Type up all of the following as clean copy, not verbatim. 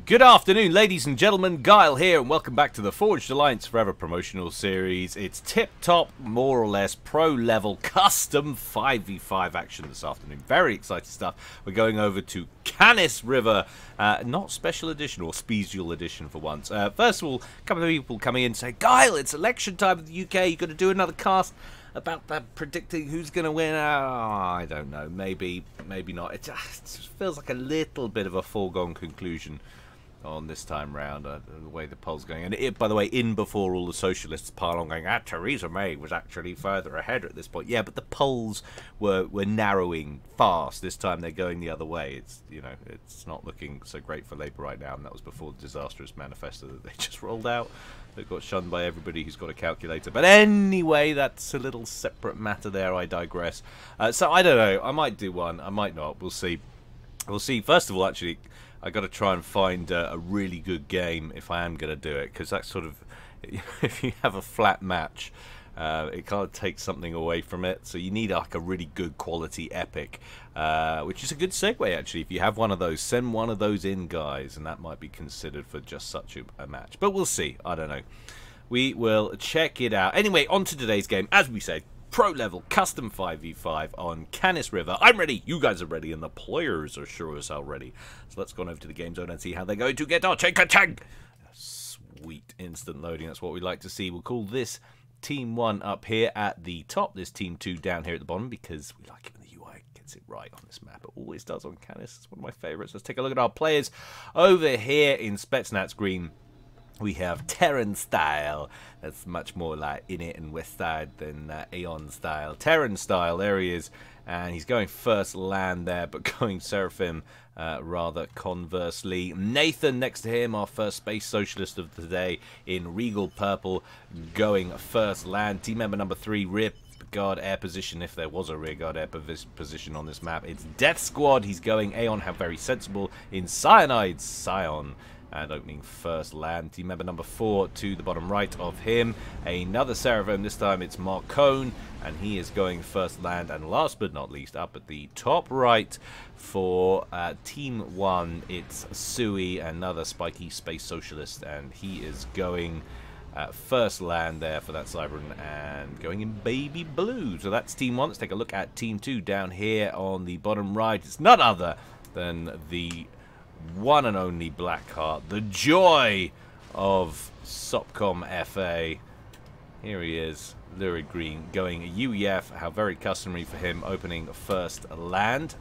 Good afternoon, ladies and gentlemen. Guile here, and welcome back to the Forged Alliance Forever promotional series. It's tip-top, more or less, pro-level, custom 5v5 action this afternoon. Very exciting stuff. We're going over to Canis River, not special edition, or special edition for once. First of all, a couple of people coming in and say, Guile, it's election time in the UK, you've got to do another cast about that predicting who's going to win. I don't know, maybe not. It just feels like a little bit of a foregone conclusion on this time round, the way the poll's going. And it, by the way, in before all the socialists pile on going, Theresa May was actually further ahead at this point. Yeah, but the polls were narrowing fast. This time they're going the other way. It's, you know, it's not looking so great for Labour right now, and that was before the disastrous manifesto that they just rolled out. That got shunned by everybody who's got a calculator. But anyway, that's a little separate matter there. I digress. So I don't know. I might do one. I might not. We'll see. We'll see. First of all, actually, I got to try and find a really good game if I am going to do it, because that's sort of, if you have a flat match, it kind of takes something away from it. So you need like a really good quality epic, which is a good segue actually. If you have one of those, send one of those in, guys, and that might be considered for just such a match. But we'll see. I don't know. We will check it out. Anyway, on to today's game. As we said, pro level custom 5v5 on Canis River. I'm ready, you guys are ready, and the players are sure as hell ready. So let's go on over to the game zone and see how they're going to get our chang. Sweet instant loading, that's what we like to see. We'll call this Team 1 up here at the top, this Team 2 down here at the bottom, because we like it when the UI gets it right on this map. It always does on Canis. It's one of my favorites. Let's take a look at our players over here in Spetsnaz Green. We have Terran Style. That's much more like In It and West Side than Aeon Style. Terran Style, there he is. And he's going first land there, but going Seraphim rather conversely. Nathan next to him, our first space socialist of the day in Regal Purple, going first land. Team member number 3, rear guard air position, if there was a rear guard air position on this map. It's Death Squad. He's going Aeon, how very sensible, in Cyanide Scion. And opening first land. Team member number 4 to the bottom right of him. Another Seraphim, this time it's Mark Cohn, and he is going first land. And last but not least, up at the top right for Team 1, it's Sui, another spiky space socialist, and he is going first land there for that Cybern, and going in baby blue. So that's Team 1. Let's take a look at Team 2 down here on the bottom right. It's none other than the one and only Blackheart, the joy of Sopcom FA. Here he is, Lurid Green, going UEF, how very customary for him, opening first land.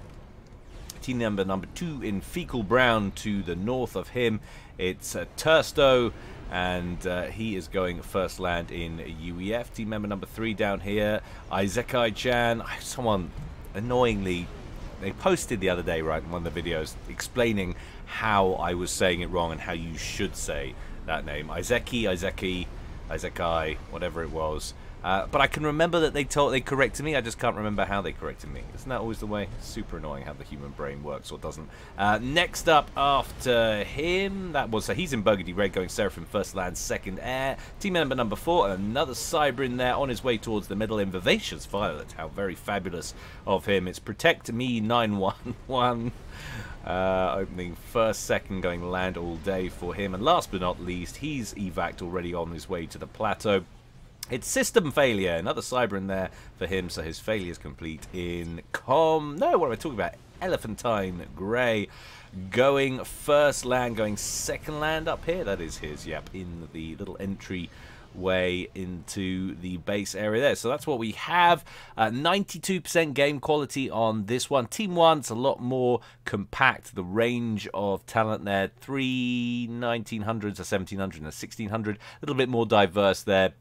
Team member number 2 in Fecal Brown to the north of him, it's Tursto, and he is going first land in UEF. Team member number 3 down here, Isekai-chan. Someone annoyingly, they posted the other day, right, in one of the videos, explaining how I was saying it wrong and how you should say that name. Isekai, whatever it was. But I can remember that they corrected me. I just can't remember how they corrected me. Isn't that always the way? Super annoying how the human brain works or doesn't. Next up after him, that was, so he's in Burgundy Red, going Seraphim first land, second air. Team member number 4, another Cybrin there on his way towards the middle in Vivacious Violet. How very fabulous of him. It's Protect Me 911. Opening first, second, going land all day for him. And last but not least, he's evac'd already on his way to the plateau. It's System Failure, another Cybrin there for him, so his failure is complete in what am I talking about? Elephantine Grey, going first land, going second land up here, that is his, yep, in the little entry way into the base area there. So that's what we have. 92% game quality on this one. Team 1, it's a lot more compact. The range of talent there, 3 1900s, a 1700 and a 1600, a little bit more diverse there.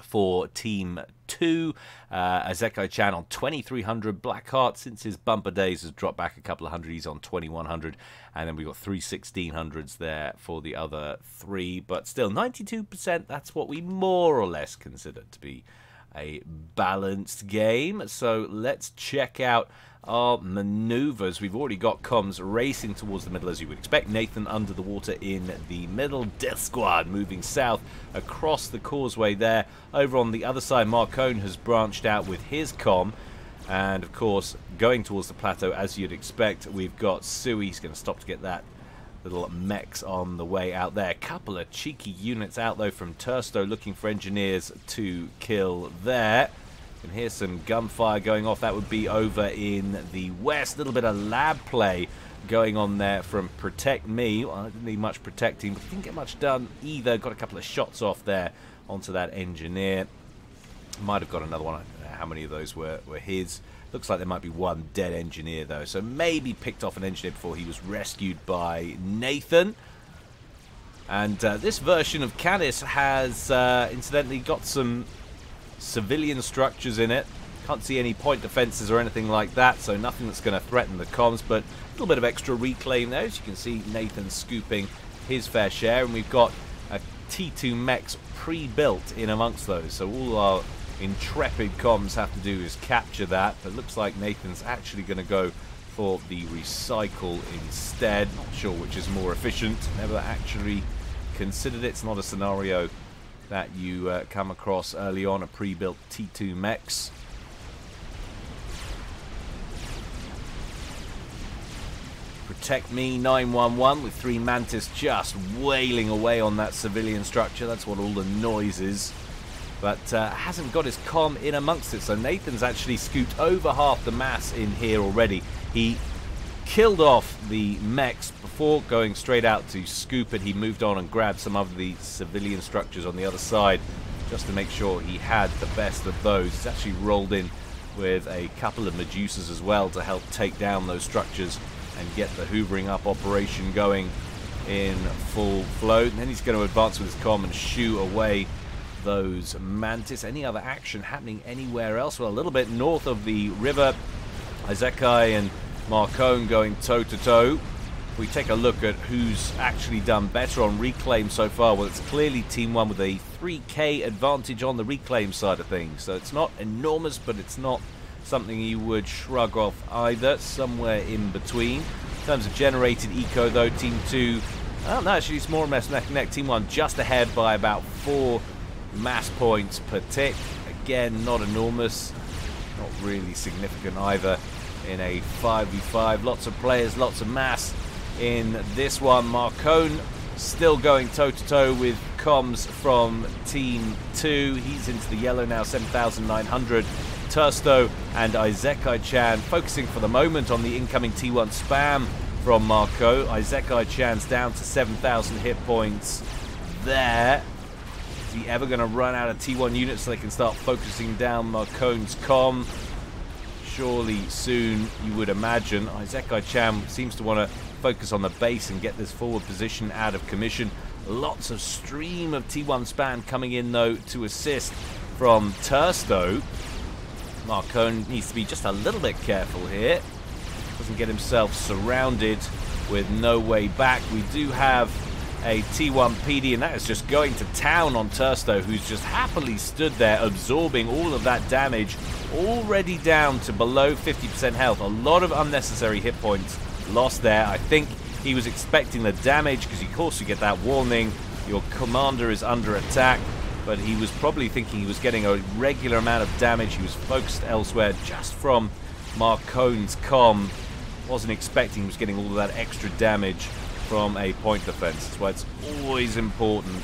For Team 2, Isekai-chan on 2300. Blackheart, since his bumper days, has dropped back a couple of hundred. He's on 2100. And then we've got 3 1600s there for the other 3. But still, 92%, that's what we more or less consider to be a balanced game. So let's check out our maneuvers. We've already got comms racing towards the middle, as you would expect. Nathan under the water in the middle. Death Squad moving south across the causeway there. Over on the other side, Marcone has branched out with his comm. And of course, going towards the plateau, as you'd expect, we've got Sui. He's going to stop to get that little mechs on the way out there. Couple of cheeky units out though from Tursto looking for engineers to kill there. You can hear some gunfire going off. That would be over in the west. A little bit of lab play going on there from Protect Me. Well, I didn't need much protecting, but didn't get much done either. Got a couple of shots off there onto that engineer. Might have got another one. I don't know how many of those were his. Looks like there might be one dead engineer though, so maybe picked off an engineer before he was rescued by Nathan. And this version of Canis has incidentally got some civilian structures in it. Can't see any point defenses or anything like that, so nothing that's going to threaten the comms, but a little bit of extra reclaim there. As you can see, Nathan scooping his fair share, and we've got a T2 mechs pre-built in amongst those, so all our intrepid comms have to do is capture that. But looks like Nathan's actually going to go for the recycle instead. Not sure which is more efficient. Never actually considered it. It's not a scenario that you come across early on, a pre-built T2 mechs. Protect Me 911 with 3 Mantis just wailing away on that civilian structure. That's what all the noise is. But hasn't got his comm in amongst it, so Nathan's actually scooped over half the mass in here already. He killed off the mechs before going straight out to scoop it. He moved on and grabbed some of the civilian structures on the other side just to make sure he had the best of those. He's actually rolled in with a couple of Medusas as well to help take down those structures and get the hoovering up operation going in full flow. And then he's going to advance with his comm and shoo away those Mantis. Any other action happening anywhere else? Well, a little bit north of the river, Izekai and Marcone going toe-to-toe. If we take a look at who's actually done better on reclaim so far, well, it's clearly Team 1 with a 3k advantage on the reclaim side of things. So it's not enormous, but it's not something you would shrug off either. Somewhere in between. In terms of generated eco, though, Team 2, well, no, actually it's more or less neck and neck. Team 1 just ahead by about 4 mass points per tick. Again, not enormous, not really significant either in a 5v5. Lots of players, lots of mass in this one. Marcone still going toe-to-toe with comms from Team 2. He's into the yellow now, 7,900. Tursto and Izekai-chan focusing for the moment on the incoming T1 spam from Marco. Izekai-chan's down to 7,000 hit points there. Is he ever going to run out of T1 units so they can start focusing down Marcone's comm? Surely soon, you would imagine. Izekai-chan seems to want to focus on the base and get this forward position out of commission. Lots of stream of T1 spam coming in, though, to assist from Tursto. Marcone needs to be just a little bit careful here. Doesn't get himself surrounded with no way back. We do have a T1 PD, and that is just going to town on Tursto, who's just happily stood there absorbing all of that damage, already down to below 50% health. A lot of unnecessary hit points lost there. I think he was expecting the damage because, of course, you get that warning, your commander is under attack, but he was probably thinking he was getting a regular amount of damage. He was focused elsewhere just from Marcone's comm. Wasn't expecting he was getting all of that extra damage from a point defense. That's why it's always important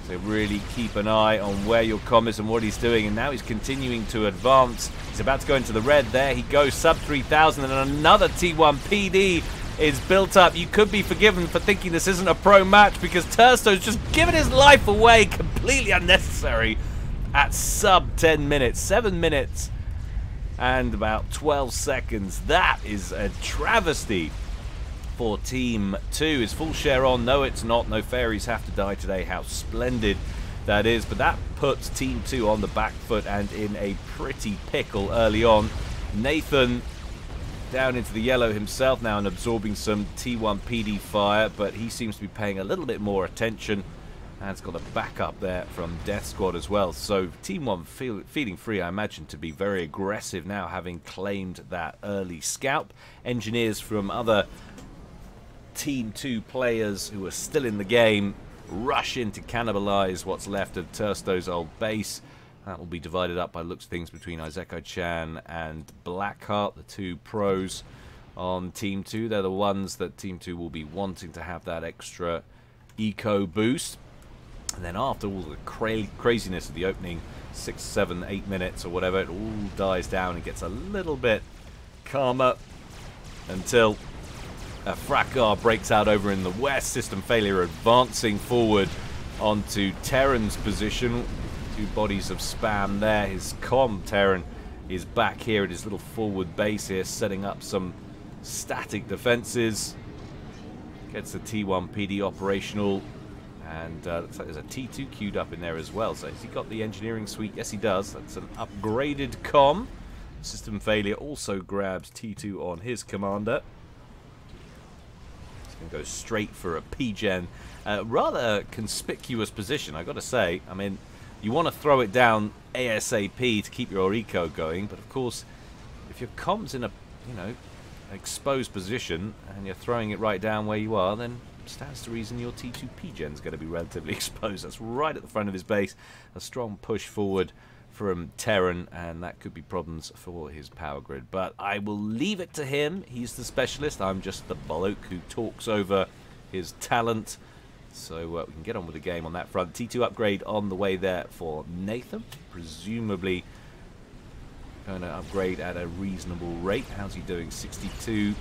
to really keep an eye on where your comm is and what he's doing. And now he's continuing to advance. He's about to go into the red. There he goes, sub 3,000, and another T1 PD is built up. You could be forgiven for thinking this isn't a pro match because Tursto's just given his life away, completely unnecessary, at sub 10 minutes, 7 minutes and about 12 seconds. That is a travesty for Team 2. Is full share on? No, it's not. No fairies have to die today. How splendid that is. But that puts Team 2 on the back foot and in a pretty pickle early on. Nathan down into the yellow himself now and absorbing some T1 PD fire, but he seems to be paying a little bit more attention. And it's got a backup there from Death Squad as well. So Team 1 feeling free, I imagine, to be very aggressive now, having claimed that early scalp. Engineers from other Team 2 players who are still in the game rush in to cannibalize what's left of Tursto's old base. That will be divided up by looks of things between Izekai-chan and Blackheart, the two pros on Team 2. They're the ones that Team 2 will be wanting to have that extra eco boost. And then after all the craziness of the opening 6, 7, 8 minutes or whatever, it all dies down and gets a little bit calmer until a fracas breaks out over in the west. System failure advancing forward onto Terran's position. 2 bodies of spam there. His Terran is back here at his little forward base here, setting up some static defenses. Gets the T1 PD operational. And looks like there's a T2 queued up in there as well. So has he got the engineering suite? Yes, he does. That's an upgraded com. System failure also grabs T2 on his commander. He's going to go straight for a P-Gen. Rather conspicuous position, I got to say. I mean, you want to throw it down ASAP to keep your eco going. But of course, if your com's in a, you know, exposed position and you're throwing it right down where you are, then stands to reason your T2 P-Gen is going to be relatively exposed. That's right at the front of his base. A strong push forward from Terran, and that could be problems for his power grid. But I will leave it to him. He's the specialist. I'm just the bollock who talks over his talent. So we can get on with the game on that front. T2 upgrade on the way there for Nathan. Presumably going to upgrade at a reasonable rate. How's he doing? 62.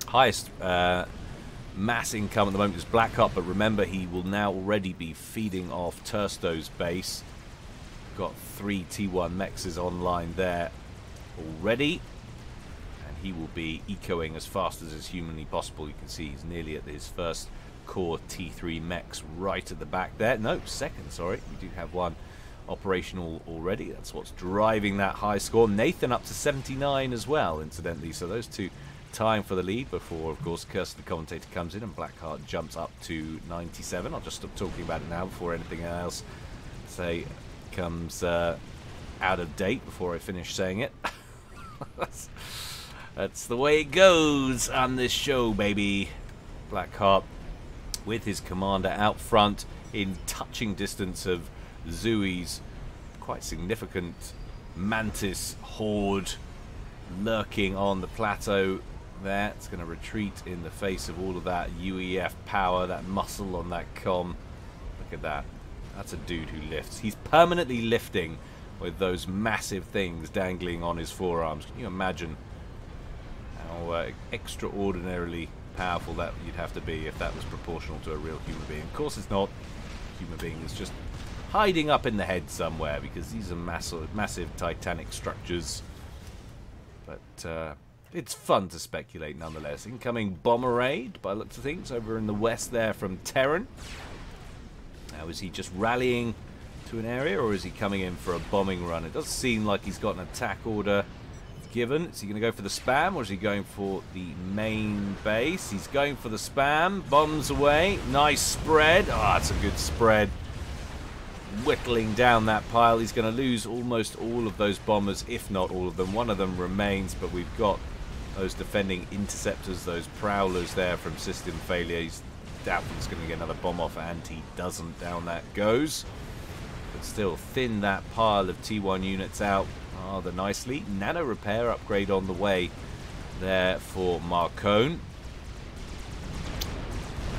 Highest mass income at the moment is Blackheart, but remember he will now already be feeding off Tursto's base. Got 3 T1 mexes online there already, and he will be ecoing as fast as is humanly possible. You can see he's nearly at his first core T3 mex right at the back there. No, second, sorry. We do have one operational already. That's what's driving that high score. Nathan up to 79 as well, incidentally. So those two tying for the lead before, of course, Kirsten the commentator comes in and Blackheart jumps up to 97. I'll just stop talking about it now before anything else comes out of date before I finish saying it. That's the way it goes on this show, baby. Blackheart with his commander out front in touching distance of Zooey's quite significant Mantis horde lurking on the plateau there. It's going to retreat in the face of all of that UEF power, that muscle on that com. Look at that. That's a dude who lifts. He's permanently lifting with those massive things dangling on his forearms. Can you imagine how extraordinarily powerful that you'd have to be if that was proportional to a real human being? Of course it's not. A human being is just hiding up in the head somewhere because these are massive titanic structures. But it's fun to speculate nonetheless. Incoming bomber raid by the looks of things over in the west there from Terran. Now, is he just rallying to an area, or is he coming in for a bombing run? It does seem like he's got an attack order given. Is he going to go for the spam, or is he going for the main base? He's going for the spam. Bombs away. Nice spread. Oh, that's a good spread. Whittling down that pile. He's going to lose almost all of those bombers, if not all of them. One of them remains, but we've got those defending interceptors, those prowlers there from system failure. He's doubtful he's going to get another bomb off, and he doesn't. Down that goes. But still, thin that pile of T1 units out rather nicely. Nano repair upgrade on the way there for Marcone.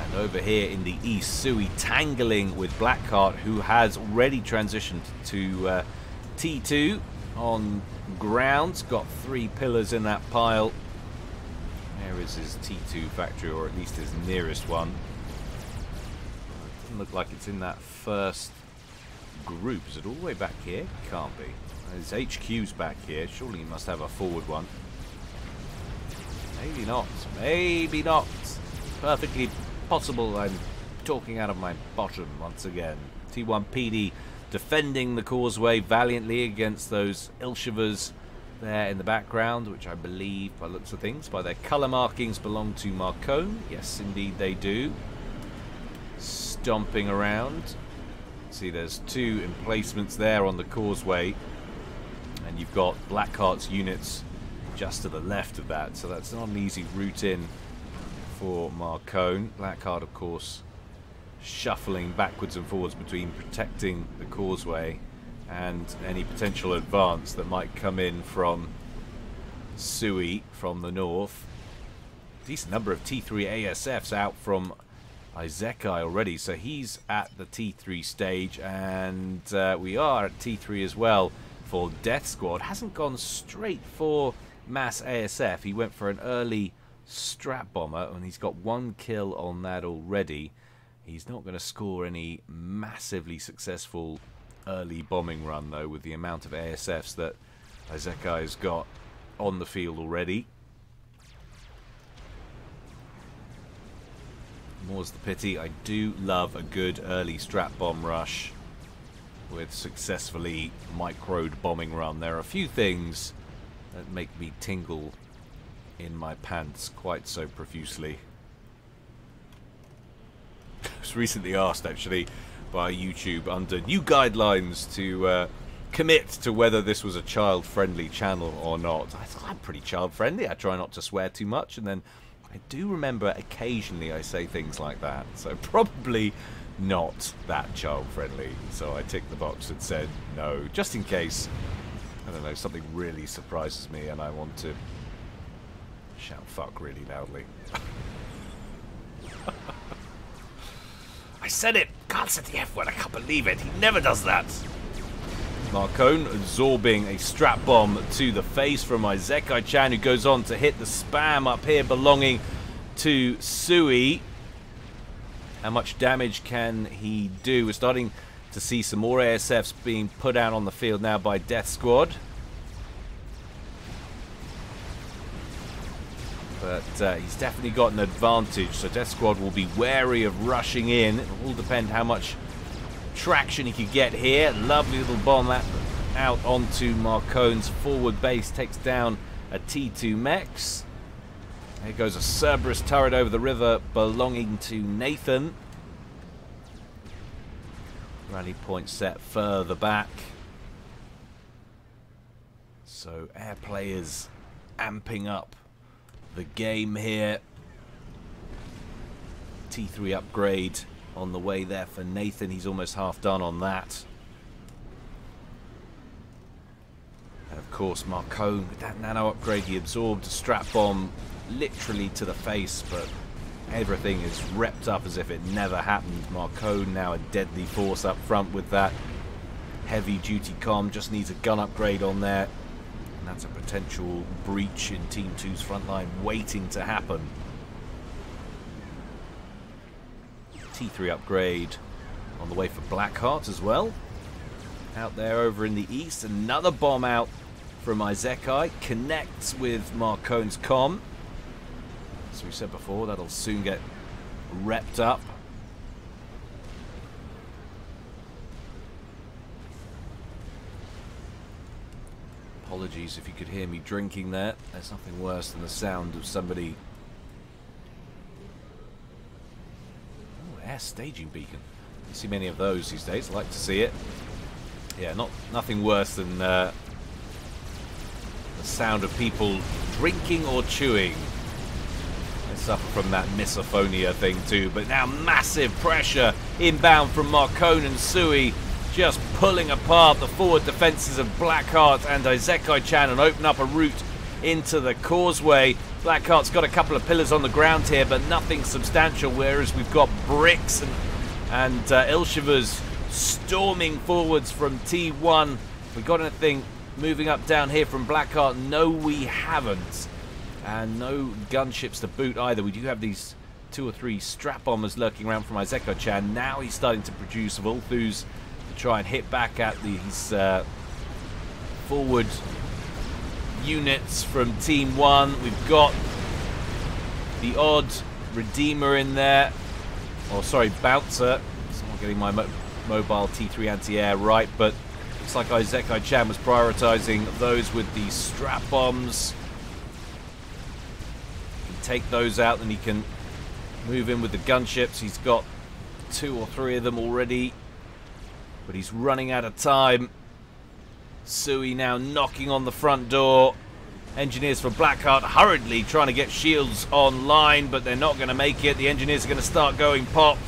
And over here in the east, Zooey tangling with Blackheart, who has already transitioned to T2 on ground. Got 3 pillars in that pile. There is his T2 factory, or at least his nearest one. Doesn't look like it's in that first group. Is it all the way back here? Can't be. His HQ's back here. Surely he must have a forward one. Maybe not. Maybe not. Perfectly possible. I'm talking out of my bottom once again. T1 PD defending the causeway valiantly against those Ilshivers there in the background, which I believe, by looks of things, by their colour markings, belong to Marcone. Yes, indeed they do. Stomping around. See, there's 2 emplacements there on the causeway, and you've got Blackheart's units just to the left of that, so that's not an easy route in for Marcone. Blackheart, of course, shuffling backwards and forwards between protecting the causeway and any potential advance that might come in from Sui from the north. Decent number of T3 ASFs out from Izekai already, so he's at the T3 stage, and we are at T3 as well for Death Squad. Hasn't gone straight for mass ASF. He went for an early strap bomber, and he's got 1 kill on that already. He's not going to score any massively successful early bombing run, though, with the amount of ASFs that Izekai has got on the field already. More's the pity. I do love a good early strap bomb rush with successfully microed bombing run. There are a few things that make me tingle in my pants quite so profusely. I was recently asked, actually, by YouTube under new guidelines to commit to whether this was a child-friendly channel or not. I thought, I'm pretty child-friendly. I try not to swear too much, and then I do remember occasionally I say things like that, so probably not that child-friendly. So I ticked the box and said no, just in case, I don't know, something really surprises me and I want to shout fuck really loudly. I said it! Can't say the F word, I can't believe it, he never does that! Marcone absorbing a strap bomb to the face from Izekai-chan, who goes on to hit the spam up here belonging to Sui. How much damage can he do? We're starting to see some more ASFs being put out on the field now by Death Squad. But he's definitely got an advantage, so Death Squad will be wary of rushing in. It will all depend how much traction he could get here. Lovely little bomb out onto Marcone's forward base, takes down a T2 Mex. There goes a Cerberus turret over the river belonging to Nathan. Rally point set further back. So air players amping up the game here. T3 upgrade on the way there for Nathan. He's almost half done on that. And of course Marcone, with that nano upgrade, he absorbed a strap bomb literally to the face, but everything is repped up as if it never happened. Marcone now a deadly force up front with that heavy duty comm. Just needs a gun upgrade on there, and that's a potential breach in Team 2's front line waiting to happen. T3 upgrade on the way for Blackheart as well. Out there over in the east, another bomb out from Izekai. Connects with Marcone's comm. As we said before, that'll soon get repped up. Apologies if you could hear me drinking there. There's nothing worse than the sound of somebody. Oh, air staging beacon. You see many of those these days. I like to see it. Yeah, nothing worse than the sound of people drinking or chewing. They suffer from that misophonia thing too. But now massive pressure inbound from Marcone and Sui, just pulling apart the forward defenses of Blackheart and Izekai-chan and open up a route into the causeway. Blackheart's got a couple of pillars on the ground here, but nothing substantial, whereas we've got bricks and Ilshivers storming forwards from T1. We got anything moving up down here from Blackheart? No, we haven't. And no gunships to boot either. We do have these 2 or 3 strap bombers lurking around from Izekai-chan. Now he's starting to produce Volthus to try and hit back at these forward units from Team 1. We've got the odd Redeemer in there. Or sorry, Bouncer. Someone getting my mobile T3 anti-air right, but looks like Izekai-chan was prioritizing those with the strap bombs. He can take those out, then he can move in with the gunships. He's got 2 or 3 of them already, but he's running out of time. Sui now knocking on the front door. Engineers for Blackheart hurriedly trying to get shields online, but they're not going to make it. The engineers are going to start going pop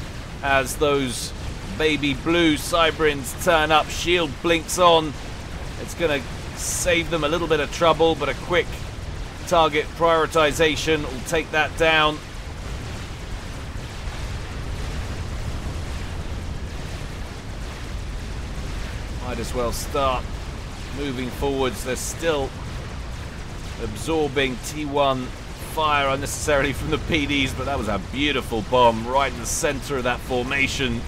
as those baby blue Cybrins turn up. Shield blinks on. It's going to save them a little bit of trouble, but a quick target prioritization will take that down. Might as well start moving forwards. They're still absorbing T1 fire unnecessarily from the PDs, but that was a beautiful bomb right in the center of that formation.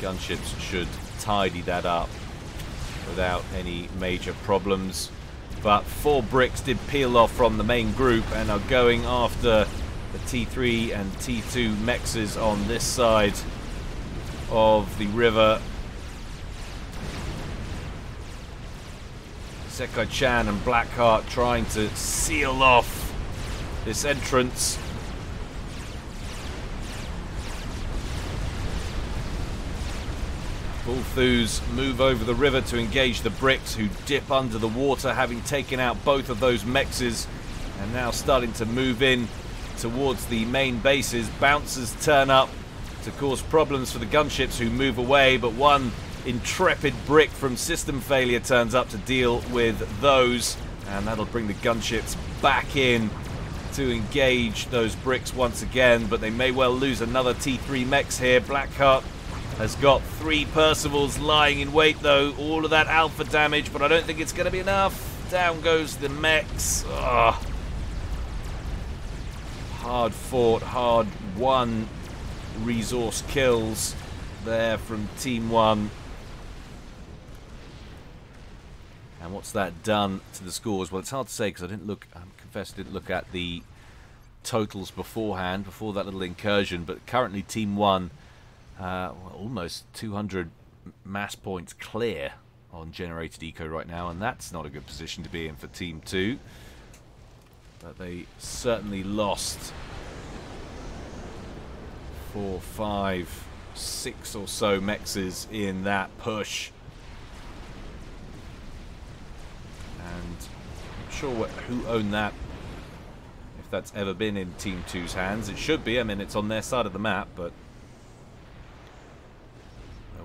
Gunships should tidy that up without any major problems. But 4 bricks did peel off from the main group and are going after the T3 and T2 mexes on this side of the river. Sekai-chan and Blackheart trying to seal off this entrance. Bullthus move over the river to engage the bricks, who dip under the water, having taken out both of those mexes, and now starting to move in towards the main bases. Bouncers turn up to cause problems for the gunships, who move away, but one intrepid brick from system failure turns up to deal with those, and that'll bring the gunships back in to engage those bricks once again. But they may well lose another T3 mechs here. Blackheart has got 3 Percivals lying in wait, though. All of that alpha damage, but I don't think it's going to be enough. Down goes the mechs. Ugh. Hard fought, hard won resource kills there from Team 1. And what's that done to the scores? Well, it's hard to say because I confess I didn't look at the totals beforehand, before that little incursion. But currently Team 1, well, almost 200 mass points clear on generated eco right now, and that's not a good position to be in for Team 2. But they certainly lost 4, 5, 6 or so mexes in that push. And I'm not sure who owned that, if that's ever been in Team 2's hands. It should be. I mean, it's on their side of the map, but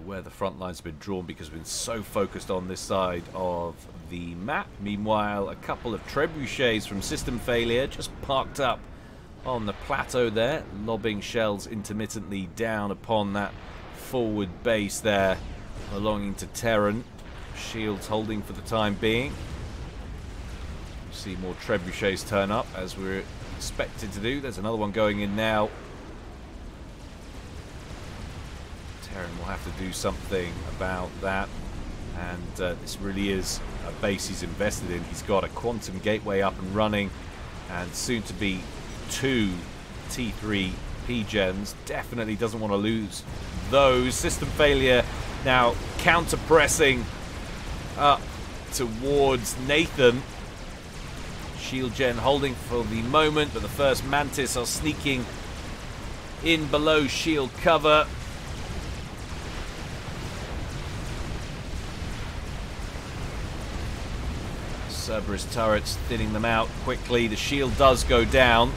where the front line's been drawn because we've been so focused on this side of the map. Meanwhile, a couple of trebuchets from system failure just parked up on the plateau there, lobbing shells intermittently down upon that forward base there belonging to Terran. Shields holding for the time being. See more trebuchets turn up as we're expected to do. There's another one going in now. Terran will have to do something about that, and this really is a base he's invested in. He's got a quantum gateway up and running, and soon to be 2 T3 P-gens. Definitely doesn't want to lose those. System failure now counter-pressing up towards Nathan. Shield gen holding for the moment, but the first Mantis are sneaking in below shield cover. Cerberus turrets thinning them out quickly. The shield does go down.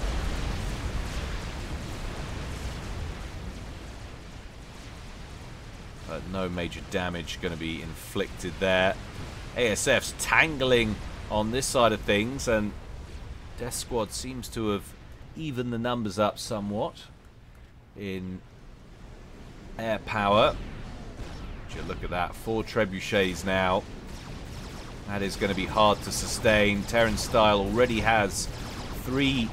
But no major damage going to be inflicted there. ASF's tangling on this side of things, and Death Squad seems to have evened the numbers up somewhat in air power. Look at that, 4 trebuchets now. That is going to be hard to sustain. Terran Style already has 3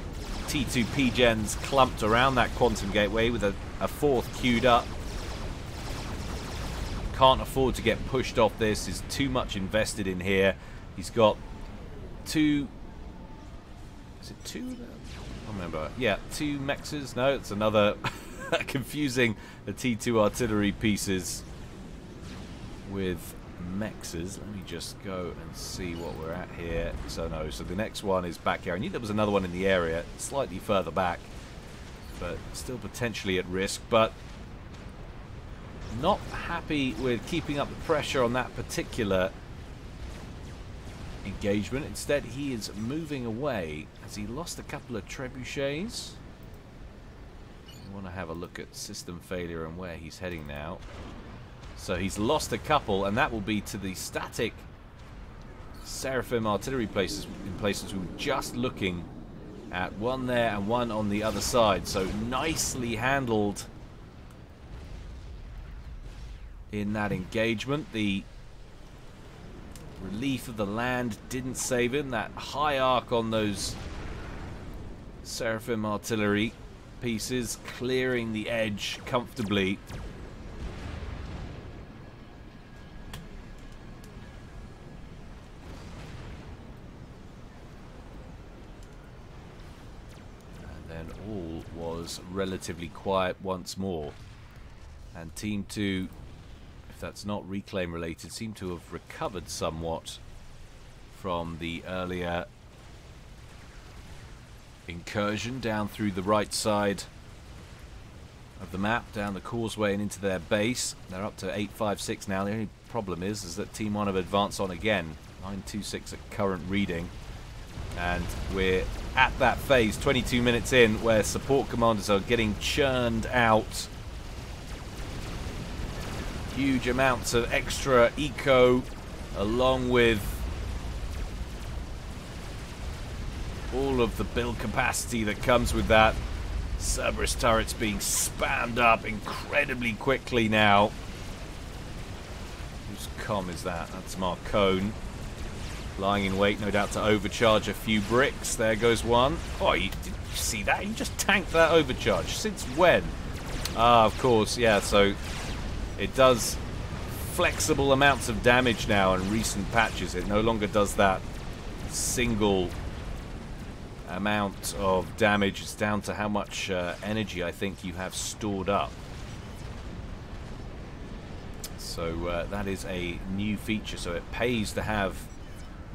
T2 P-gens clumped around that quantum gateway with a 4th queued up. Can't afford to get pushed off this. Is too much invested in here. He's got 2... Is it 2? I don't remember. Yeah, 2 mexes. No, it's another confusing the T2 artillery pieces with mexes. Let me just go and see what we're at here. So no, so the next one is back here. I knew there was another one in the area, slightly further back, but still potentially at risk. But not happy with keeping up the pressure on that particular engagement. Instead, he is moving away as he lost a couple of trebuchets. I want to have a look at system failure and where he's heading now. So he's lost a couple, and that will be to the static Seraphim artillery places in places. We were just looking at one there and one on the other side. So nicely handled in that engagement. The relief of the land didn't save him. That high arc on those Seraphim artillery pieces, clearing the edge comfortably. And then all was relatively quiet once more. And Team 2, if that's not reclaim related, seem to have recovered somewhat from the earlier incursion down through the right side of the map, down the causeway and into their base. They're up to 856 now. The only problem is that Team 1 have advanced on again. 926 at current reading. And we're at that phase, 22 minutes in, where support commanders are getting churned out. Huge amounts of extra eco, along with all of the build capacity that comes with that. Cerberus turrets being spammed up incredibly quickly now. Whose comm is that? That's Marcone. Lying in wait, no doubt, to overcharge a few bricks. There goes one. Oh, did you see that? He just tanked that overcharge. Since when? Ah, of course, yeah, so it does flexible amounts of damage now in recent patches. It no longer does that single amount of damage. It's down to how much energy I think you have stored up. So that is a new feature, so it pays to have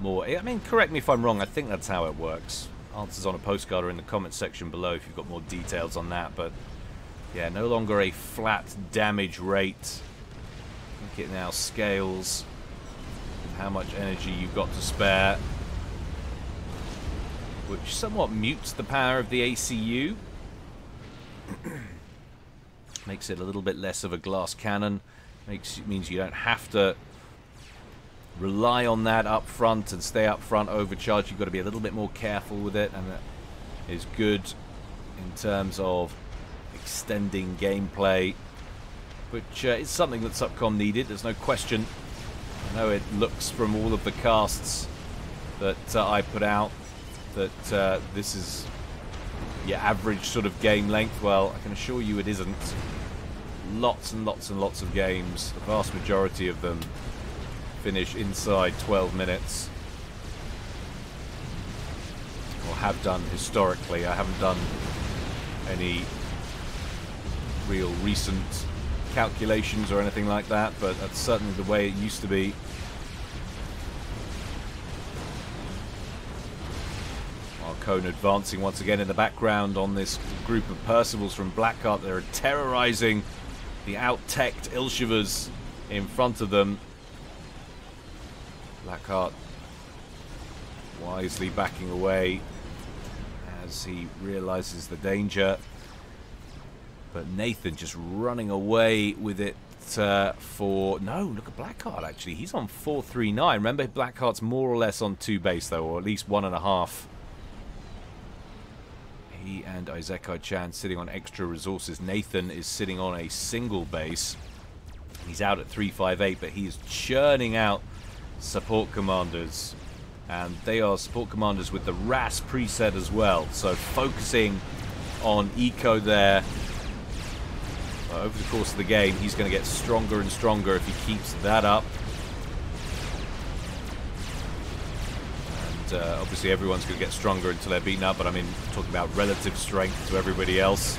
more. I mean, correct me if I'm wrong, I think that's how it works. Answers on a postcard or in the comments section below if you've got more details on that. But yeah, no longer a flat damage rate. I think it now scales with how much energy you've got to spare, which somewhat mutes the power of the ACU. Makes it a little bit less of a glass cannon. Means you don't have to rely on that up front and stay up front overcharge. You've got to be a little bit more careful with it, and that is good in terms of extending gameplay, which is something that Subcom needed, there's no question. I know it looks from all of the casts that I put out that this is your average sort of game length. Well, I can assure you it isn't. Lots and lots and lots of games, the vast majority of them finish inside 12 minutes. Or have done historically. I haven't done any real recent calculations or anything like that, but that's certainly the way it used to be. Marcone advancing once again in the background on this group of Percivals from Blackheart. They're terrorizing the out-teched Ilshivers in front of them. Blackheart wisely backing away as he realizes the danger. But Nathan just running away with it for... No, look at Blackheart, actually. He's on 439. Remember, Blackheart's more or less on 2 base, though, or at least 1.5. He and Isekai-chan sitting on extra resources. Nathan is sitting on a single base. He's out at 358, but he is churning out support commanders. And they are support commanders with the RAS preset as well. So focusing on eco there. Over the course of the game, he's going to get stronger and stronger if he keeps that up. And obviously everyone's going to get stronger until they're beaten up, but I mean, talking about relative strength to everybody else.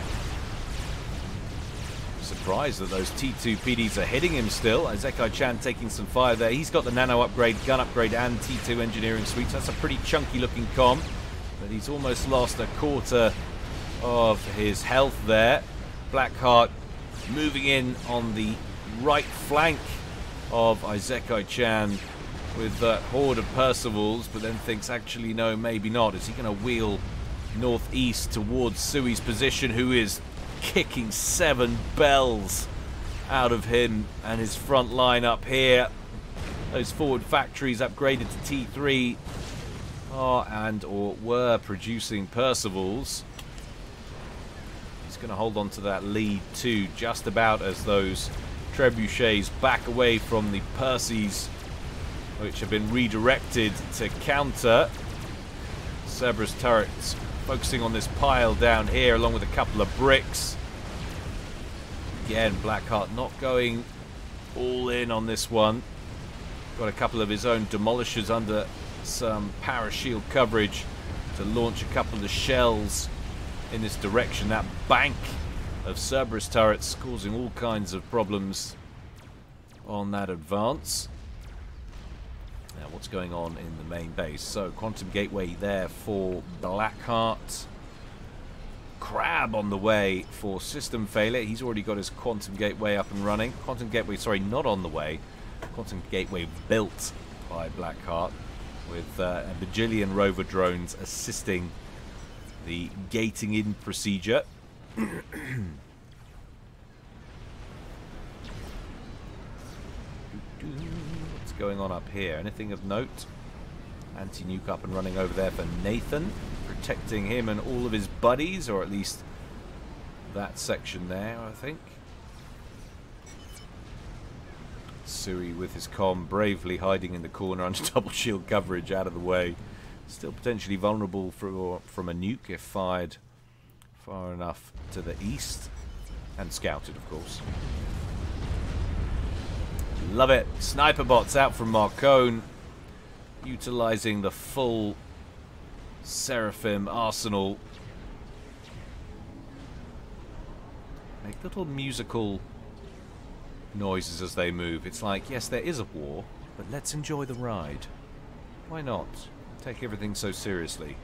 I'm surprised that those T2 PDs are hitting him still. Isekai-chan taking some fire there. He's got the nano upgrade, gun upgrade, and T2 engineering suite. That's a pretty chunky looking comm, but he's almost lost a quarter of his health there. Blackheart moving in on the right flank of Isekai-chan with that horde of Percivals, but then thinks, actually, no, maybe not. Is he going to wheel northeast towards Sui's position, who is kicking 7 bells out of him and his front line up here? Those forward factories upgraded to T3 are or were producing Percivals. He's going to hold on to that lead too, just about as those trebuchets back away from the Percys, which have been redirected to counter. Cerberus turrets focusing on this pile down here along with a couple of bricks. Again, Blackheart not going all in on this one. Got a couple of his own demolishers under some parashield coverage to launch a couple of shells in this direction. That bank of Cerberus turrets causing all kinds of problems on that advance. Now, what's going on in the main base? So, Quantum Gateway there for Blackheart. Crab on the way for system failure. He's already got his Quantum Gateway up and running. Quantum Gateway, sorry, not on the way. Quantum Gateway built by Blackheart with a bajillion rover drones assisting the gating in procedure. What's going on up here? Anything of note? Anti-nuke up and running over there for Nathan, protecting him and all of his buddies, or at least that section there, I think. Sui with his comm bravely hiding in the corner under double shield coverage out of the way. Still potentially vulnerable from a nuke if fired far enough to the east. And scouted, of course. Love it. Sniper bots out from Marcone, utilizing the full Seraphim arsenal. Make little musical noises as they move. It's like, yes, there is a war, but let's enjoy the ride. Why not? Take everything so seriously.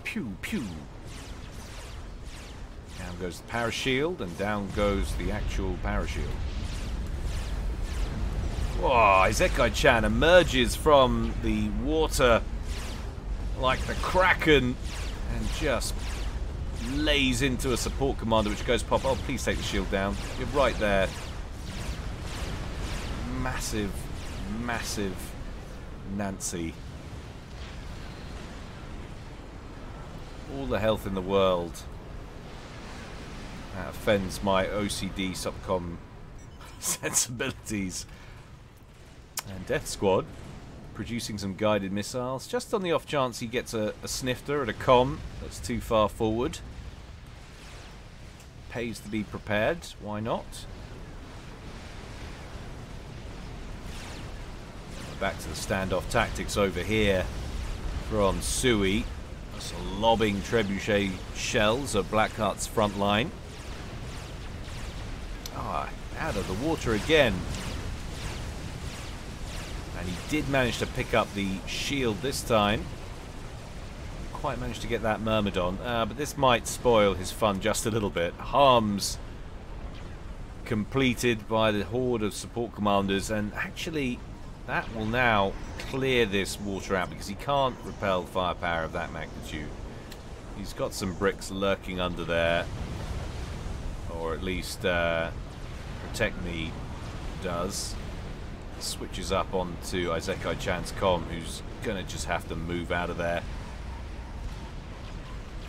Pew, pew. Down goes the parashield, and down goes the actual parashield. Whoa, Isekai-chan emerges from the water like the Kraken and just lays into a support commander, which goes pop. Oh, please take the shield down. You're right there. Massive, massive Nancy. All the health in the world. That offends my OCD subcom sensibilities. And Death Squad producing some guided missiles, just on the off chance he gets a snifter at a comm that's too far forward. Pays to be prepared, why not? Back to the standoff tactics over here from Sui. Just lobbing trebuchet shells at Blackheart's front line. Ah, out of the water again. And he did manage to pick up the shield this time. Quite managed to get that Myrmidon, but this might spoil his fun just a little bit. Harms completed by the horde of support commanders, and actually that will now clear this water out because he can't repel firepower of that magnitude. He's got some bricks lurking under there, or at least Protect Me does. Switches up onto Isekai-chan's comm, who's gonna just have to move out of there.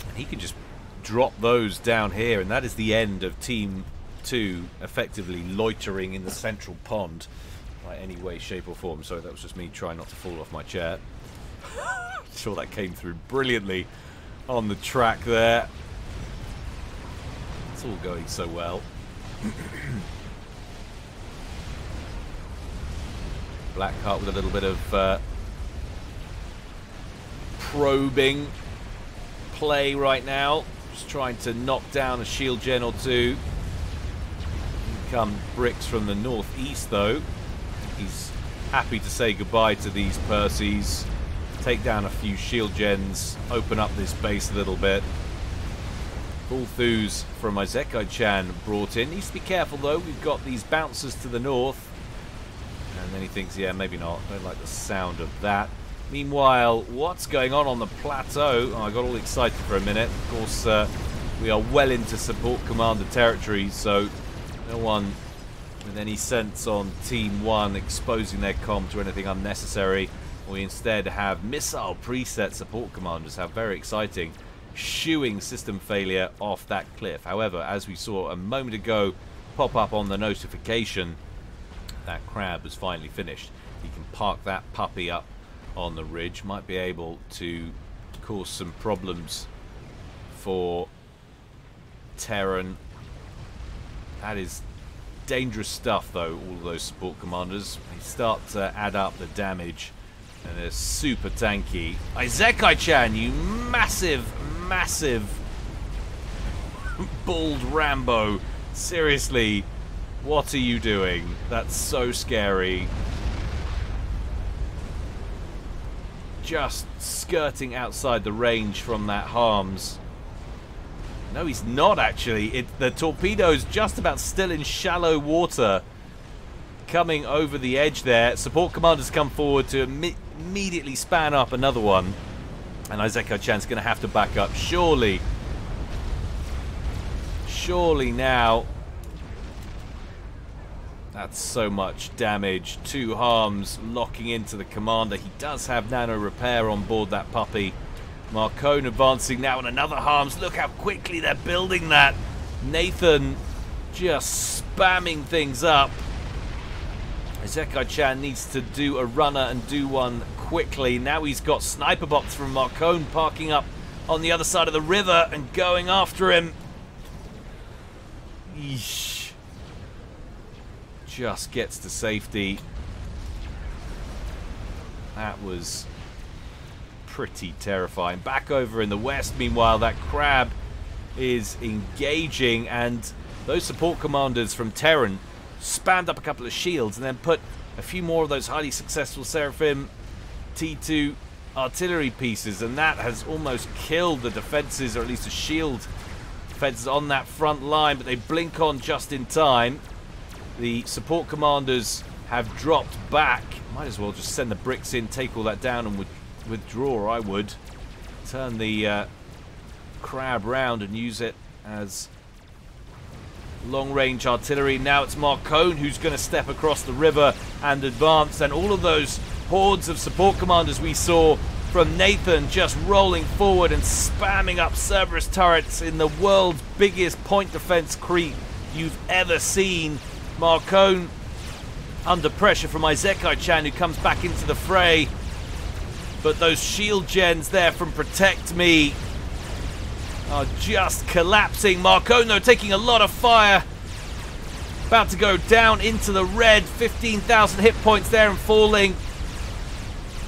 And he can just drop those down here, and that is the end of Team 2 effectively loitering in the central pond by any way, shape or form. Sorry, that was just me trying not to fall off my chair. Sure, that came through brilliantly on the track there. It's all going so well. Blackheart with a little bit of probing play right now. Just trying to knock down a shield gen or two. Here come bricks from the northeast though. He's happy to say goodbye to these Percys. Take down a few shield gens. Open up this base a little bit. Full thews from Isekai-chan brought in. Needs to be careful though. We've got these bouncers to the north. And then he thinks, yeah, maybe not. I don't like the sound of that. Meanwhile, what's going on the plateau? Oh, I got all excited for a minute. Of course, we are well into support commander territory, so No one with any sense on Team 1 exposing their comm to anything unnecessary. We instead have missile preset support commanders. How very exciting. Shooing system failure off that cliff. However, as we saw a moment ago pop up on the notification, that crab was finally finished. You can park that puppy up on the ridge. Might be able to cause some problems for Terran. That is dangerous stuff, though, all of those support commanders. They start to add up the damage, and they're super tanky. Isekai-chan, you massive bald Rambo. Seriously, what are you doing? That's so scary. Just skirting outside the range from that harms. No, he's not actually. The torpedo's just about still in shallow water. Coming over the edge there. Support commanders come forward to immediately span up another one. And Isekai-chan's going to have to back up. Surely now. That's so much damage. 2 harms locking into the commander. He does have nano repair on board that puppy. Marcone advancing now on another harms. Look how quickly they're building that. Nathan just spamming things up. Isekai-chan needs to do a runner and do one quickly. Now he's got sniper bots from Marcone parking up on the other side of the river and going after him. Eesh. Just gets to safety. That was pretty terrifying. Back over in the west, meanwhile, that crab is engaging, and those support commanders from Terran spammed up a couple of shields and then put a few more of those highly successful Seraphim T2 artillery pieces, and that has almost killed the defenses, or at least the shield defenses on that front line, but they blink on just in time. The support commanders have dropped back. Might as well just send the bricks in, take all that down, and withdraw. I would turn the crab round and use it as long-range artillery. Now it's Marcone who's going to step across the river and advance, and all of those hordes of support commanders we saw from Nathan just rolling forward and spamming up Cerberus turrets in the world's biggest point defense creep you've ever seen. Marcone under pressure from Isekai-chan, who comes back into the fray. But those shield gens there from Protect Me are just collapsing. Marcone, though, taking a lot of fire. About to go down into the red. 15,000 hit points there and falling.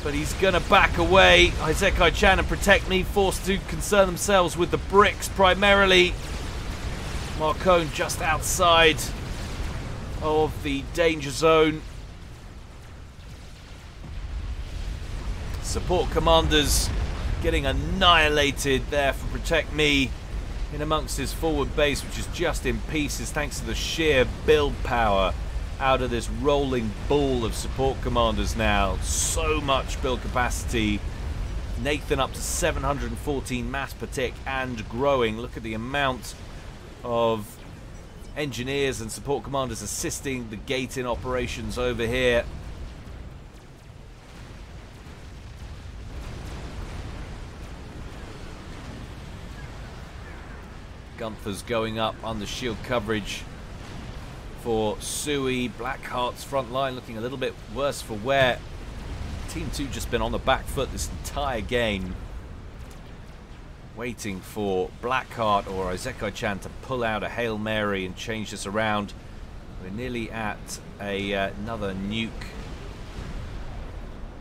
But he's going to back away. Isekai-chan and Protect Me forced to concern themselves with the bricks primarily. Marcone just outside of the danger zone. Support commanders getting annihilated there for Protect Me in amongst his forward base, which is just in pieces thanks to the sheer build power out of this rolling ball of support commanders now. So much build capacity. Nathan up to 714 mass per tick and growing. Look at the amount of engineers and support commanders assisting the gate-in operations over here. Gunther's going up under shield coverage for Sui. Blackheart's front line looking a little bit worse for wear. Team 2 just been on the back foot this entire game, waiting for Blackheart or Isekai-chan to pull out a Hail Mary and change this around. We're nearly at another nuke.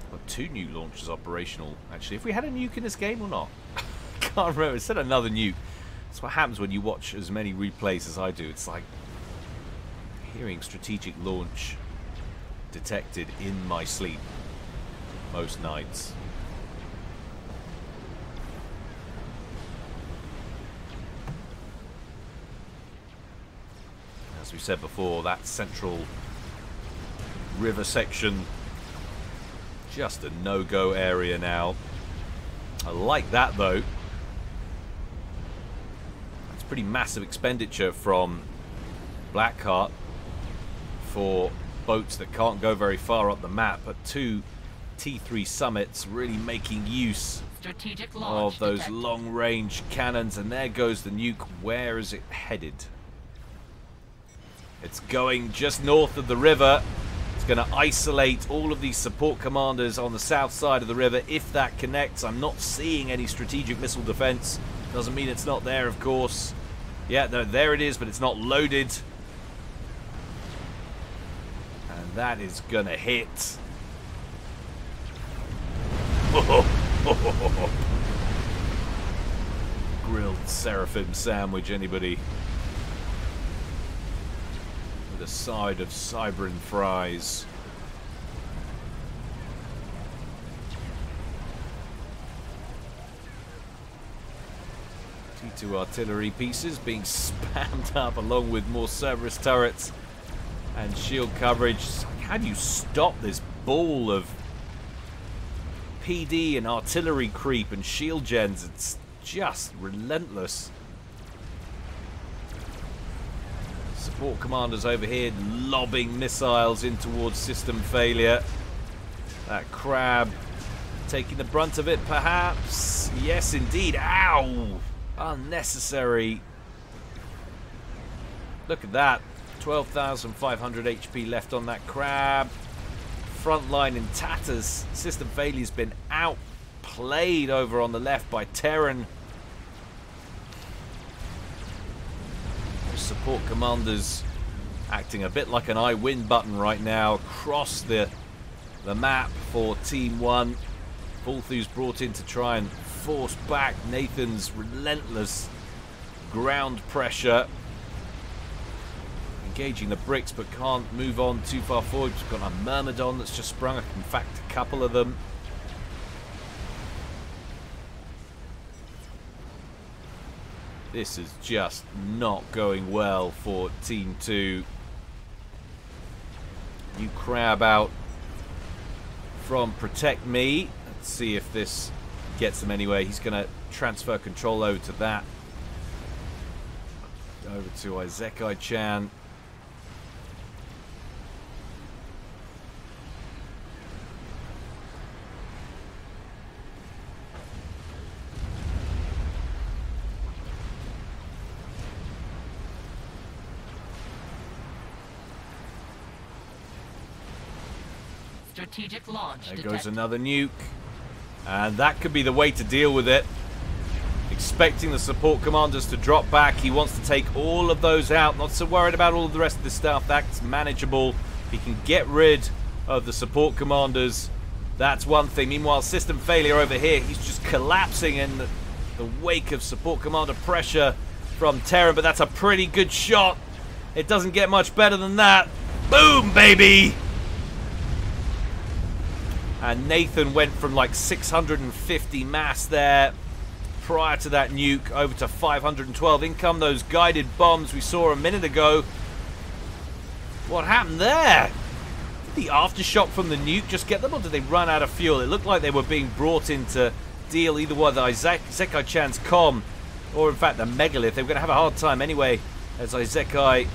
Got 2 nuke launchers operational, actually. Have we had a nuke in this game or not? Can't remember. It said another nuke. That's what happens when you watch as many replays as I do. It's like hearing strategic launch detected in my sleep most nights. As we said before, that central river section, just a no-go area now. I like that, though. That's pretty massive expenditure from Blackheart for boats that can't go very far up the map, but 2 T3 summits really making use of those long-range cannons. And there goes the nuke. Where is it headed? It's going just north of the river. It's going to isolate all of these support commanders on the south side of the river. If that connects, I'm not seeing any strategic missile defense. Doesn't mean it's not there, of course. Yeah, no, there it is, but it's not loaded. And that is going to hit. Grilled seraphim sandwich, anybody? With a side of Cybrin fries. T2 artillery pieces being spammed up along with more Cerberus turrets and shield coverage. How do you stop this ball of PD and artillery creep and shield gens? It's just relentless. Support commanders over here lobbing missiles in towards system failure. That crab taking the brunt of it, perhaps. Yes, indeed. Ow! Unnecessary. Look at that. 12,500 HP left on that crab. Front line in tatters. System failure's been outplayed over on the left by Terran. Support commanders acting a bit like an I win button right now across the map for Team 1. Fulthu's brought in to try and force back Nathan's relentless ground pressure. Engaging the bricks, but can't move on too far forward. We've got a Myrmidon that's just sprung, in fact a couple of them. This is just not going well for Team 2. New crab out from Protect Me. Let's see if this gets him anyway. He's going to transfer control over to that. Over to Isekai-chan. Strategic launch there detected. goes another nuke. And that could be the way to deal with it. Expecting the support commanders to drop back. He wants to take all of those out. Not so worried about all of the rest of the stuff. That's manageable. He can get rid of the support commanders. That's one thing. Meanwhile, system failure over here. He's just collapsing in the wake of support commander pressure from Terran. But that's a pretty good shot. It doesn't get much better than that. Boom, baby! And Nathan went from like 650 mass there prior to that nuke over to 512. In come those guided bombs we saw a minute ago. What happened there? Did the aftershock from the nuke just get them, or did they run out of fuel? It looked like they were being brought in to deal either with Isekai-chan's comm or in fact the megalith. They were going to have a hard time anyway as Isekai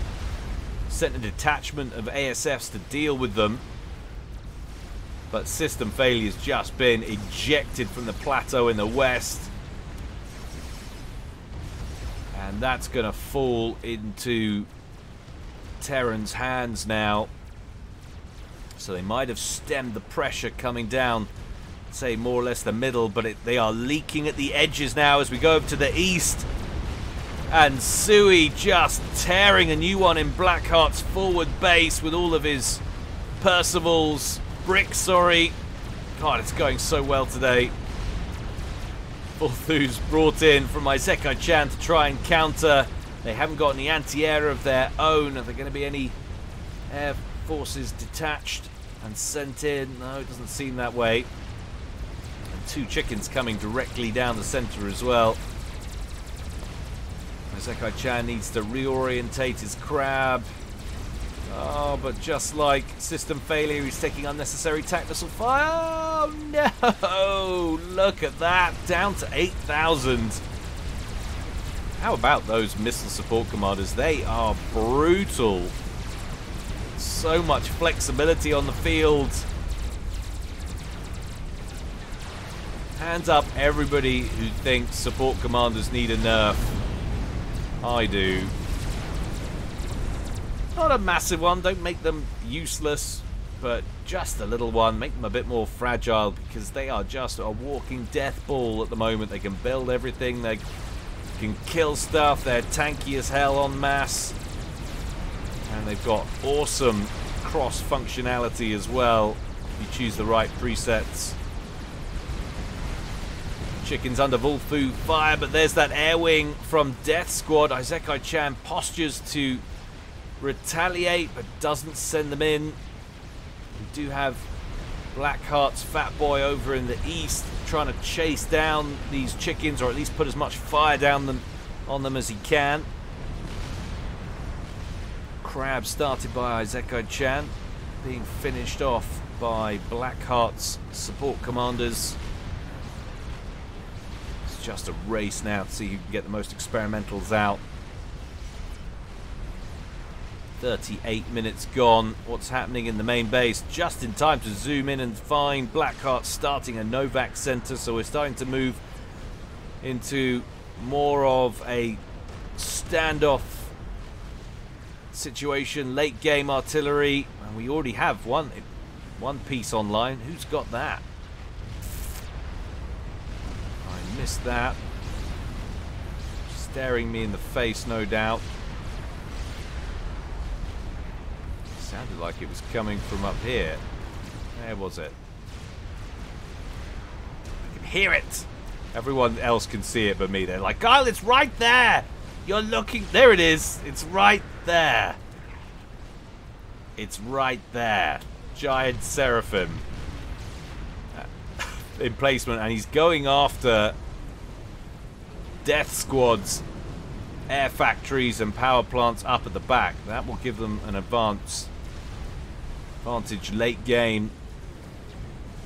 sent a detachment of ASFs to deal with them. But system failure's just been ejected from the plateau in the west. And that's going to fall into Terran's hands now. So they might have stemmed the pressure coming down, say more or less the middle, but they are leaking at the edges now as we go over to the east. And Sui just tearing a new one in Blackheart's forward base with all of his Percival's. Bricks, sorry. God, it's going so well today. Fulthu's brought in from Isekai-chan to try and counter. They haven't got any anti-air of their own. Are there going to be any air forces detached and sent in? No, it doesn't seem that way. And 2 chickens coming directly down the center as well. Isekai-chan needs to reorientate his crab. Oh, but just like system failure, he's taking unnecessary tac missile fire. Oh, no! Look at that. Down to 8,000. how about those missile support commanders? They are brutal. So much flexibility on the field. Hands up everybody who thinks support commanders need a nerf. I do. Not a massive one, don't make them useless, but just a little one. Make them a bit more fragile because they are just a walking death ball at the moment. They can build everything, they can kill stuff, they're tanky as hell en masse. And they've got awesome cross functionality as well if you choose the right presets. Chickens under Volfu fire, but there's that air wing from Death Squad. Isekai-chan postures to retaliate, but doesn't send them in. We do have Blackheart's Fat Boy over in the east trying to chase down these chickens, or at least put as much fire down on them as he can. Crab started by Isekai-chan, being finished off by Blackheart's support commanders. It's just a race now to see who can get the most experimentals out. 38 minutes gone. What's happening in the main base? Just in time to zoom in and find Blackheart starting a Novak center, so we're starting to move into more of a standoff situation, late game artillery, and we already have one piece online. Who's got that? I missed that. Staring me in the face, no doubt. Sounded like it was coming from up here. Where was it? I can hear it. Everyone else can see it but me. They're like, Kyle, it's right there. You're looking. There it is. It's right there. It's right there. Giant Seraphim. In placement, and he's going after Death Squad's air factories and power plants up at the back. That will give them an advantage late game,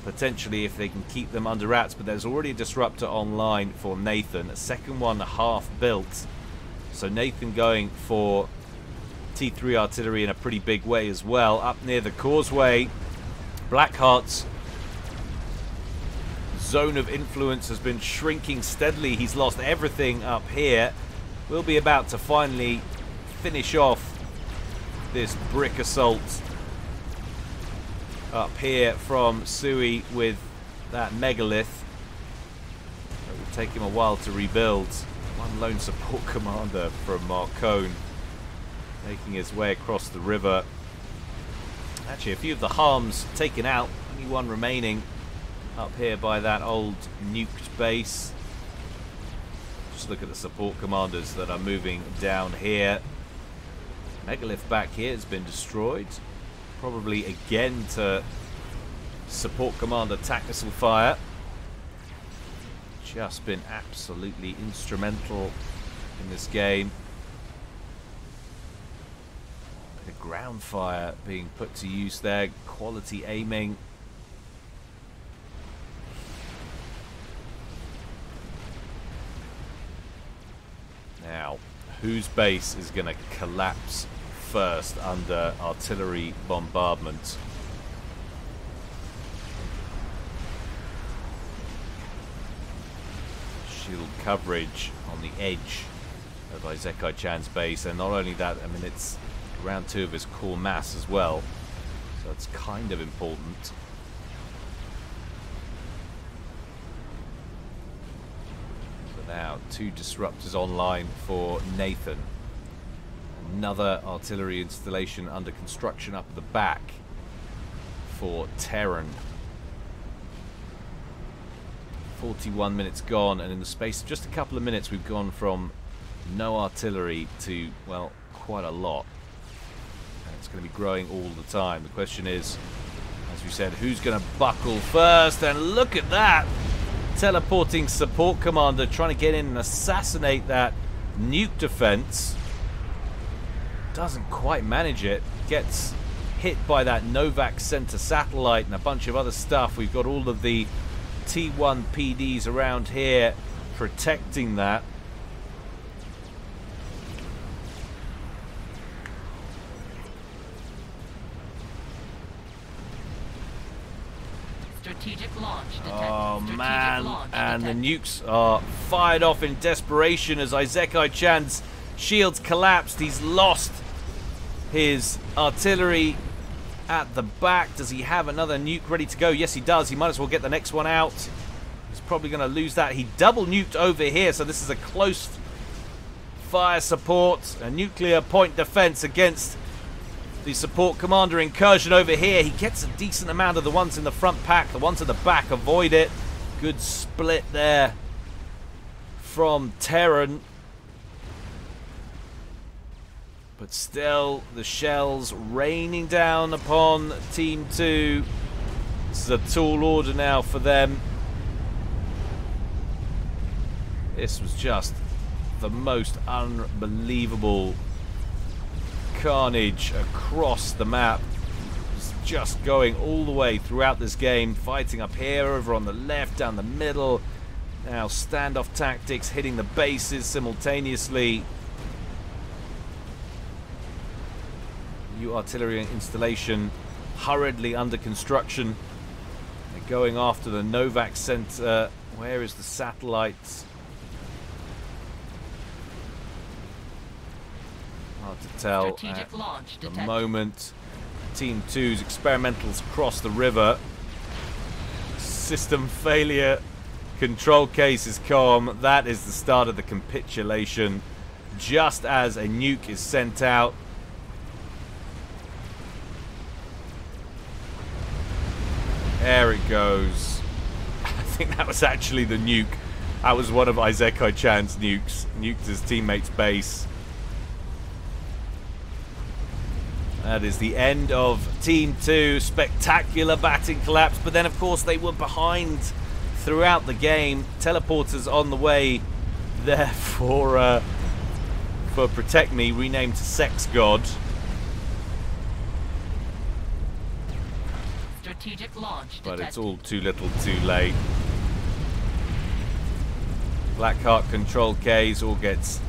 potentially, if they can keep them under wraps. But there's already a disruptor online for Nathan, a second one half built, so Nathan going for T3 artillery in a pretty big way as well. Up near the causeway, Blackheart's zone of influence has been shrinking steadily. He's lost everything up here. We'll be about to finally finish off this brick assault up here from Sui with that megalith. It will take him a while to rebuild. One lone support commander from Marcone making his way across the river. Actually, a few of the harms taken out. Only one remaining up here by that old nuked base. Just look at the support commanders that are moving down here. Megalith back here has been destroyed. Probably again to support commander TAC missile fire. Just been absolutely instrumental in this game. The ground fire being put to use there. Quality aiming. Now, whose base is going to collapse first under artillery bombardment? Shield coverage on the edge of Isekai-chan's base, and not only that, I mean, it's round 2 of his core mass as well, so it's kind of important. So now 2 disruptors online for Nathan. Another artillery installation under construction up at the back for Terran. 41 minutes gone, and in the space of just a couple of minutes we've gone from no artillery to, well, quite a lot. And it's going to be growing all the time. The question is, as we said, who's going to buckle first? And look at that! Teleporting support commander trying to get in and assassinate that nuke defense. Doesn't quite manage it. Gets hit by that Novak center satellite and a bunch of other stuff. We've got all of the T1 PDs around here protecting that. Strategic launch detected. Oh Strategic man, launch and the detected. nukes are fired off in desperation as Isekai Chan's shields collapsed. He's lost his artillery at the back. Does he have another nuke ready to go? Yes, he does. He might as well get the next one out. He's probably going to lose that. He double nuked over here, so this is a close fire support, a nuclear point defense against the support commander incursion over here. He gets a decent amount of the ones in the front pack. The ones at the back avoid it. Good split there from Terran. But still, the shells raining down upon Team 2. This is a tall order now for them. This was just the most unbelievable carnage across the map. It's just going all the way throughout this game. Fighting up here, over on the left, down the middle. Now standoff tactics, hitting the bases simultaneously. New artillery installation hurriedly under construction. They're going after the Novak Center. Where is the satellite? Hard to tell Strategic launch at the detected. moment. Team 2's experimentals cross the river. System failure. Control case is calm. That is the start of the capitulation. Just as a nuke is sent out. There it goes. I think that was actually the nuke. That was one of Isekai Chan's nukes. Nuked his teammate's base. That is the end of Team 2. Spectacular batting collapse. But then, of course, they were behind throughout the game. Teleporters on the way there for Protect Me, renamed to Sex God. Strategic launch But detected. it's all too little too late. Blackheart control Ks all gets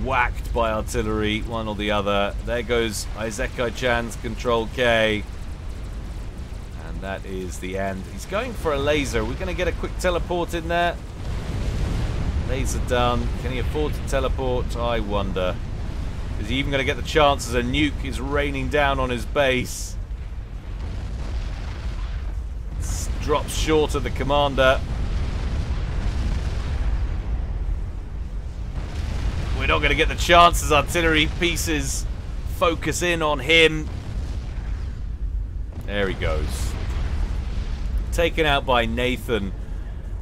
whacked by artillery, one or the other. There goes Isekai Chan's control K. And that is the end. He's going for a laser. We're going to get a quick teleport in there. Laser done. Can he afford to teleport? I wonder. Is he even going to get the chance as a nuke is raining down on his base? Drops short of the commander. We're not going to get the chance as artillery pieces focus in on him. There he goes. Taken out by Nathan.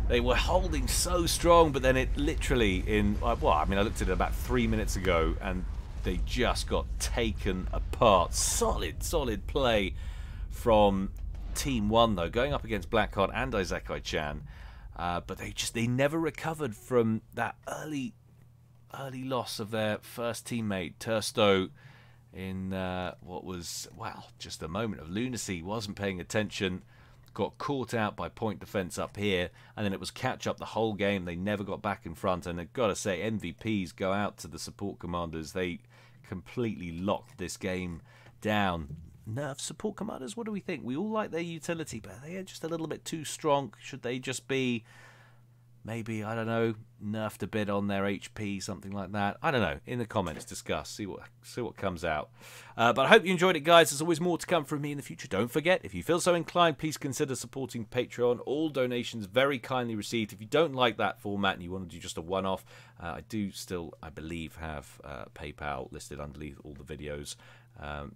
They were holding so strong, but then it literally in... well, I mean, I looked at it about 3 minutes ago, and they just got taken apart. Solid play from Team 1, though, going up against Blackheart and Isekai Chan. But they never recovered from that early loss of their first teammate, Tursto, in what was, well, just a moment of lunacy. Wasn't paying attention, got caught out by point defense up here, and then it was catch up the whole game. They never got back in front, and I've got to say, MVPs go out to the support commanders. They completely locked this game down. Nerf support commanders, what do we think? We all like their utility, but they are just a little bit too strong. Should they just be, maybe, I don't know, nerfed a bit on their HP, something like that? I don't know. In the comments, discuss. See what comes out. But I hope you enjoyed it, guys. There's always more to come from me in the future. Don't forget, if you feel so inclined, please consider supporting Patreon. All donations very kindly received. If you don't like that format and you want to do just a one-off, I do still, I believe, have PayPal listed underneath all the videos.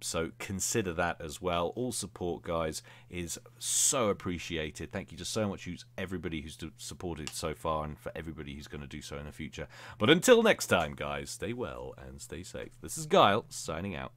So consider that as well. All support, guys, is so appreciated. Thank you to so much everybody who's supported so far, and for everybody who's going to do so in the future. But until next time, guys, stay well and stay safe. This is Guile signing out.